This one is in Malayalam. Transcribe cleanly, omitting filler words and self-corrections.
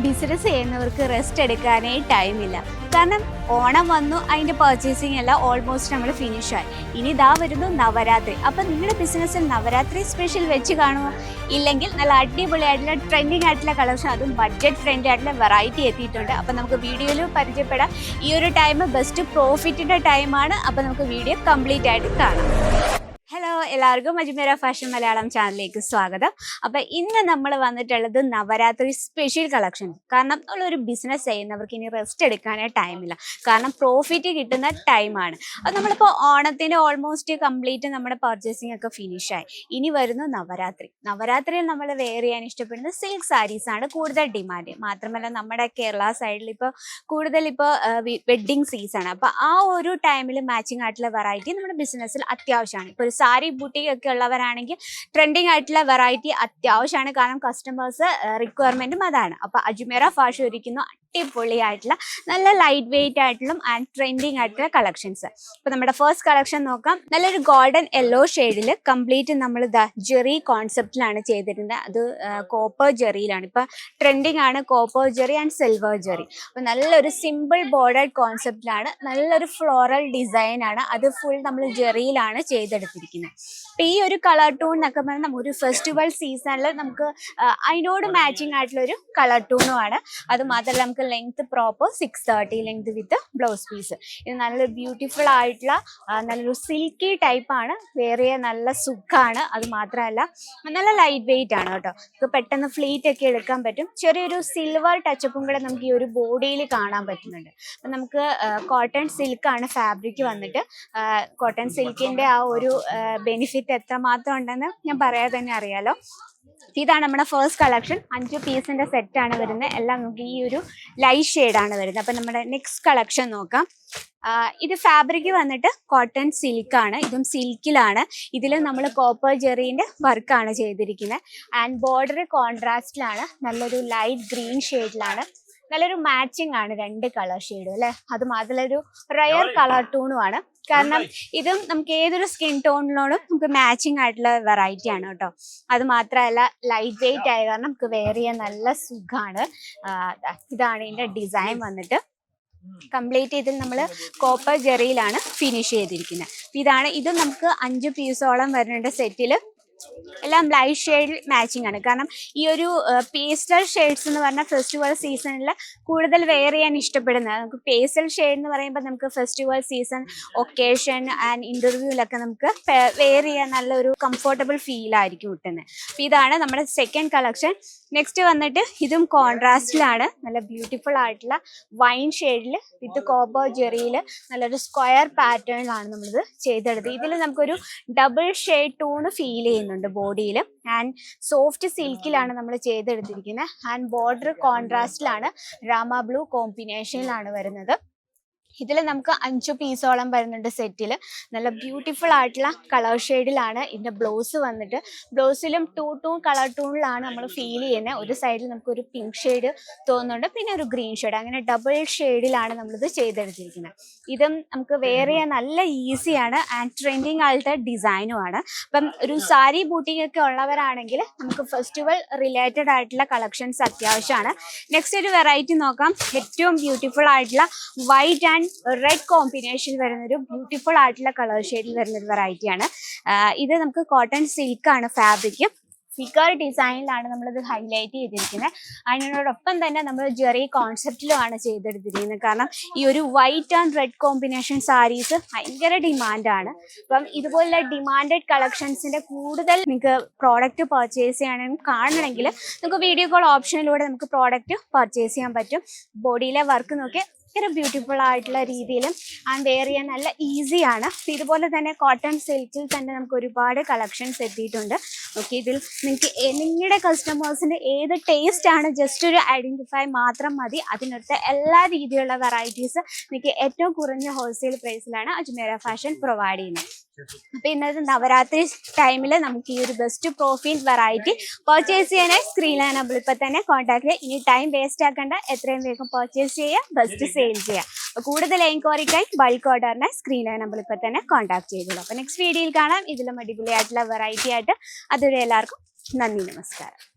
ബിസിനസ് ചെയ്യുന്നവർക്ക് റെസ്റ്റ് എടുക്കാനേ ടൈമില്ല. കാരണം ഓണം വന്നു, അതിൻ്റെ പർച്ചേസിങ് എല്ലാം ഓൾമോസ്റ്റ് നമ്മൾ ഫിനിഷായി. ഇനി ഇതാ വരുന്നു നവരാത്രി. അപ്പം നിങ്ങളുടെ ബിസിനസ്സിൽ നവരാത്രി സ്പെഷ്യൽ വെച്ച് കാണുമോ? ഇല്ലെങ്കിൽ നല്ല അടിപൊളിയായിട്ടുള്ള ട്രെൻഡിങ് ആയിട്ടുള്ള കളക്ഷൻ, അതും ബഡ്ജറ്റ് ഫ്രണ്ട്ലി ആയിട്ടുള്ള വെറൈറ്റി എത്തിയിട്ടുണ്ട്. അപ്പം നമുക്ക് വീഡിയോയിൽ പരിചയപ്പെടാം. ഈ ഒരു ടൈം ബെസ്റ്റ് പ്രോഫിറ്റിൻ്റെ ടൈമാണ്. അപ്പം നമുക്ക് വീഡിയോ കംപ്ലീറ്റ് ആയിട്ട് കാണാം. ഹലോ, എല്ലാവർക്കും അജ്മീറ ഫാഷൻ മലയാളം ചാനലിലേക്ക് സ്വാഗതം. അപ്പം ഇന്ന് നമ്മൾ വന്നിട്ടുള്ളത് നവരാത്രി സ്പെഷ്യൽ കളക്ഷൻ. കാരണം നമ്മളൊരു ബിസിനസ് ചെയ്യുന്നവർക്ക് ഇനി റെസ്റ്റ് എടുക്കാനേ ടൈമില്ല. കാരണം പ്രോഫിറ്റ് കിട്ടുന്ന ടൈമാണ്. അത് നമ്മളിപ്പോൾ ഓണത്തിൻ്റെ ഓൾമോസ്റ്റ് കംപ്ലീറ്റ് നമ്മുടെ പർച്ചേസിങ് ഒക്കെ ഫിനിഷായി. ഇനി വരുന്നു നവരാത്രി. നവരാത്രിയിൽ നമ്മൾ വെയർ ചെയ്യാൻ ഇഷ്ടപ്പെടുന്ന സിൽക്ക് സാരീസാണ് കൂടുതൽ ഡിമാൻഡ്. മാത്രമല്ല നമ്മുടെ കേരള സൈഡിൽ ഇപ്പോൾ കൂടുതൽ വെഡ്ഡിങ് സീസൺ. അപ്പോൾ ആ ഒരു ടൈമിൽ മാച്ചിങ് ആയിട്ടുള്ള വെറൈറ്റി നമ്മുടെ ബിസിനസ്സിൽ അത്യാവശ്യമാണ്. ഇപ്പോൾ സാരി ബുട്ടീക്ക് ഒക്കെ ഉള്ളവരാണെങ്കിൽ ട്രെൻഡിങ് ആയിട്ടുള്ള വെറൈറ്റി അത്യാവശ്യമാണ്. കാരണം കസ്റ്റമേഴ്സ് റിക്വയർമെന്റും അതാണ്. അപ്പൊ അജ്മീറ ഫാഷൻ ഒരുക്കുന്നു അടിപൊളിയായിട്ടുള്ള നല്ല ലൈറ്റ് വെയിറ്റ് ആയിട്ടുള്ള ആൻഡ് ട്രെൻഡിങ് ആയിട്ടുള്ള കളക്ഷൻസ്. ഇപ്പൊ നമ്മുടെ ഫസ്റ്റ് കളക്ഷൻ നോക്കാം. നല്ലൊരു ഗോൾഡൻ യെല്ലോ ഷെയ്ഡിൽ കംപ്ലീറ്റ് നമ്മൾ ജെറി കോൺസെപ്റ്റിലാണ് ചെയ്തിരുന്നത്. അത് കോപ്പർ ജെറിയിലാണ് ഇപ്പൊ ട്രെൻഡിങ് ആണ്, copper Jerry and silver Jerry. അപ്പൊ നല്ലൊരു സിമ്പിൾ ബോർഡർ കോൺസെപ്റ്റിലാണ്, നല്ലൊരു ഫ്ലോറൽ ഡിസൈൻ ആണ്. അത് ഫുൾ നമ്മൾ ജെറിയിലാണ് ചെയ്തെടുത്തിരിക്കുന്നത്. ഈ ഒരു കളർ ടൂൺ എന്നൊക്കെ പറഞ്ഞാൽ ഒരു ഫെസ്റ്റിവൽ സീസണിൽ നമുക്ക് അതിനോട് മാച്ചിങ് ആയിട്ടുള്ള ഒരു കളർ ടൂണുമാണ്. അത് മാത്രമല്ല നമുക്ക് length proper 630 length with blouse piece. ഇത് നല്ലൊരു ബ്യൂട്ടിഫുൾ ആയിട്ടുള്ള നല്ലൊരു സിൽക്കി ടൈപ്പാണ്. വേറെ നല്ല സുഖമാണ്. അത് മാത്രമല്ല നല്ല ലൈറ്റ് വെയിറ്റ് ആണ് കേട്ടോ. നമുക്ക് പെട്ടെന്ന് ഫ്ലീറ്റ് ഒക്കെ എടുക്കാൻ പറ്റും. ചെറിയൊരു സിൽവർ ടച്ചപ്പും കൂടെ നമുക്ക് ഈ ഒരു ബോഡിയിൽ കാണാൻ പറ്റുന്നുണ്ട്. അപ്പം നമുക്ക് കോട്ടൺ സിൽക്കാണ് ഫാബ്രിക് വന്നിട്ട്. കോട്ടൺ സിൽക്കിൻ്റെ ആ ഒരു ബെനിഫിറ്റ് എത്രമാത്രം ഉണ്ടെന്ന് ഞാൻ പറയാതെ തന്നെ അറിയാലോ. ഇതാണ് നമ്മുടെ ഫസ്റ്റ് കളക്ഷൻ. 5 പീസിന്റെ സെറ്റാണ് വരുന്നത്. എല്ലാം നമുക്ക് ഈ ഒരു ലൈറ്റ് ഷെയ്ഡാണ് വരുന്നത്. അപ്പം നമ്മുടെ നെക്സ്റ്റ് കളക്ഷൻ നോക്കാം. ഇത് ഫാബ്രിക് വന്നിട്ട് കോട്ടൺ സിൽക്കാണ്. ഇതും സിൽക്കിലാണ്. ഇതിൽ നമ്മൾ കോപ്പർ ജെറിന്റെ വർക്കാണ് ചെയ്തിരിക്കുന്നത്. ആൻഡ് ബോർഡർ കോൺട്രാസ്റ്റിലാണ്, നല്ലൊരു ലൈറ്റ് ഗ്രീൻ ഷെയ്ഡിലാണ്. നല്ലൊരു മാച്ചിങ് ആണ് രണ്ട് കളർ ഷെയ്ഡും അല്ലെ. അത് മാത്രമല്ല ഒരു റയർ കളർ ടൂണുമാണ്. കാരണം ഇതും നമുക്ക് ഏതൊരു സ്കിൻ ടോണിനോടും നമുക്ക് മാച്ചിങ് ആയിട്ടുള്ള വെറൈറ്റി ആണ് കേട്ടോ. അത് മാത്രമല്ല ലൈറ്റ് വെയിറ്റ് ആയ കാരണം നമുക്ക് വെയർ ചെയ്യാൻ നല്ല സുഖമാണ്. ഇതാണ് ഇതിന്റെ ഡിസൈൻ വന്നിട്ട്. കംപ്ലീറ്റ് ഇതിൽ നമ്മൾ കോപ്പർ ജെറിയിലാണ് ഫിനിഷ് ചെയ്തിരിക്കുന്നത്. ഇതാണ് ഇത്. നമുക്ക് 5 പീസോളം വരുന്നുണ്ട് സെറ്റിൽ. എല്ലാം ലൈറ്റ് ഷെയ്ഡ് മാച്ചിങ് ആണ്. കാരണം ഈ ഒരു പേസ്റ്റൽ ഷെയ്ഡ്സ് എന്ന് പറഞ്ഞാൽ ഫെസ്റ്റിവൽ സീസണിൽ കൂടുതൽ വെയർ ചെയ്യാൻ ഇഷ്ടപ്പെടുന്നത്. നമുക്ക് പേസ്റ്റൽ ഷെയ്ഡ് എന്ന് പറയുമ്പോൾ നമുക്ക് ഫെസ്റ്റിവൽ സീസൺ, ഒക്കേഷൻ ആൻഡ് ഇന്റർവ്യൂവിലൊക്കെ നമുക്ക് വെയർ ചെയ്യാൻ നല്ലൊരു കംഫർട്ടബിൾ ഫീൽ ആയിരിക്കും കിട്ടുന്നത്. അപ്പം ഇതാണ് നമ്മുടെ സെക്കൻഡ് കളക്ഷൻ. നെക്സ്റ്റ് വന്നിട്ട് ഇതും കോൺട്രാസ്റ്റിലാണ്. നല്ല ബ്യൂട്ടിഫുൾ ആയിട്ടുള്ള വൈൻ ഷെയ്ഡിൽ വിത്ത് കോപ്പർ ജെറിയിൽ നല്ലൊരു സ്ക്വയർ പാറ്റേണിലാണ് നമ്മളിത് ചെയ്തെടുത്തത്. ഇതിൽ നമുക്കൊരു ഡബിൾ ഷെയ്ഡ് ടൂണ് ഫീൽ ചെയ്യുന്നുണ്ട് ബോഡിയിൽ. ആൻഡ് സോഫ്റ്റ് സിൽക്കിലാണ് നമ്മൾ ചെയ്തെടുത്തിരിക്കുന്നത്. ആൻഡ് ബോർഡർ കോൺട്രാസ്റ്റിലാണ്, രാമ ബ്ലൂ കോമ്പിനേഷനിലാണ് വരുന്നത്. ഇതിൽ നമുക്ക് 5 പീസോളം വരുന്നുണ്ട് സെറ്റിൽ. നല്ല ബ്യൂട്ടിഫുൾ ആയിട്ടുള്ള കളർ ഷെയ്ഡിലാണ് ഇതിൻ്റെ ബ്ലൗസ് വന്നിട്ട്. ബ്ലൗസിലും 2 കളർ ടൂണിലാണ് നമ്മൾ ഫീൽ ചെയ്യുന്നത്. ഒരു സൈഡിൽ നമുക്കൊരു പിങ്ക് ഷെയ്ഡ് തോന്നുന്നുണ്ട്, പിന്നെ ഒരു ഗ്രീൻ ഷെയ്ഡ്, അങ്ങനെ ഡബിൾ ഷെയ്ഡിലാണ് നമ്മളിത് ചെയ്തെടുത്തിരിക്കുന്നത്. ഇതും നമുക്ക് വെയർ ചെയ്യാൻ നല്ല ഈസിയാണ് ആൻഡ് ട്രെൻഡിങ് ആയിട്ട് ഡിസൈനുമാണ്. അപ്പം ഒരു സാരി ബൂട്ടിംഗ് ഒക്കെ ഉള്ളവരാണെങ്കിൽ നമുക്ക് ഫെസ്റ്റിവൽ റിലേറ്റഡ് ആയിട്ടുള്ള കളക്ഷൻസ് അത്യാവശ്യമാണ്. നെക്സ്റ്റ് ഒരു വെറൈറ്റി നോക്കാം. ഏറ്റവും ബ്യൂട്ടിഫുൾ ആയിട്ടുള്ള വൈറ്റ് ആൻഡ് റെഡ് കോമ്പിനേഷൻ വരുന്നൊരു ബ്യൂട്ടിഫുൾ ആയിട്ടുള്ള കളർ ഷെയ്ഡിൽ വരുന്നൊരു വെറൈറ്റിയാണ്. ഇത് നമുക്ക് കോട്ടൺ സിൽക്കാണ് ഫാബ്രിക്. ഫിഗർ ഡിസൈനിലാണ് നമ്മളിത് ഹൈലൈറ്റ് ചെയ്തിരിക്കുന്നത്. അതിനോടൊപ്പം തന്നെ നമ്മൾ ജെറി കോൺസെപ്റ്റിലുമാണ് ചെയ്തെടുത്തിരിക്കുന്നത്. കാരണം ഈ ഒരു white and red combination saris ഭയങ്കര ഡിമാൻഡാണ്. അപ്പം ഇതുപോലുള്ള ഡിമാൻഡഡ് കളക്ഷൻസിൻ്റെ കൂടുതൽ നിങ്ങൾക്ക് പ്രോഡക്റ്റ് പർച്ചേസ് ചെയ്യണമെങ്കിൽ കാണണമെങ്കിൽ നമുക്ക് വീഡിയോ കോൾ ഓപ്ഷനിലൂടെ നമുക്ക് പ്രോഡക്റ്റ് പർച്ചേസ് ചെയ്യാൻ പറ്റും. ബോഡിയിലെ വർക്ക് നോക്കി ഭയങ്കര ബ്യൂട്ടിഫുൾ ആയിട്ടുള്ള രീതിയിലും ആൻഡ് വെയർ ചെയ്യാൻ നല്ല ഈസിയാണ്. ഇതുപോലെ തന്നെ കോട്ടൺ സിൽക്കിൽ തന്നെ നമുക്ക് ഒരുപാട് കളക്ഷൻസ് എത്തിയിട്ടുണ്ട്. ഓക്കെ, ഇതിൽ നിങ്ങൾക്ക് നിങ്ങളുടെ കസ്റ്റമേഴ്സിൻ്റെ ഏത് ടേസ്റ്റ് ആണ് ജസ്റ്റ് ഒരു ഐഡൻറ്റിഫൈ മാത്രം മതി. അതിനടുത്ത എല്ലാ രീതിയിലുള്ള വെറൈറ്റീസ് നിങ്ങൾക്ക് ഏറ്റവും കുറഞ്ഞ ഹോൾസെയിൽ പ്രൈസിലാണ് അജ്മീറ ഫാഷൻ പ്രൊവൈഡ് ചെയ്യുന്നത്. അപ്പൊ ഇന്നത്തെ നവരാത്രി ടൈമിൽ നമുക്ക് ഈ ഒരു ബെസ്റ്റ് പ്രോഫിറ്റ് വെറൈറ്റി പർച്ചേസ് ചെയ്യാനായി സ്ക്രീനിലെ നമ്പർ ഇപ്പൊ തന്നെ കോൺടാക്ട് ചെയ്യുക. ഇനി ടൈം വേസ്റ്റ് ആക്കേണ്ട, എത്രയും വേഗം പർച്ചേസ് ചെയ്യുക, ബെസ്റ്റ് സെയിൽ ചെയ്യുക. കൂടുതൽ എൻക്വയറിക്കായി ബൾക്ക് ഓർഡറിനായി സ്ക്രീനിലെ നമ്പർ ഇപ്പൊ തന്നെ കോൺടാക്ട് ചെയ്തോളൂ. അപ്പൊ നെക്സ്റ്റ് വീഡിയോയിൽ കാണാം ഇതിലും അടിപൊളിയായിട്ടുള്ള വെറൈറ്റി ആയിട്ട്. അതുവരെ എല്ലാവർക്കും നന്ദി, നമസ്കാരം.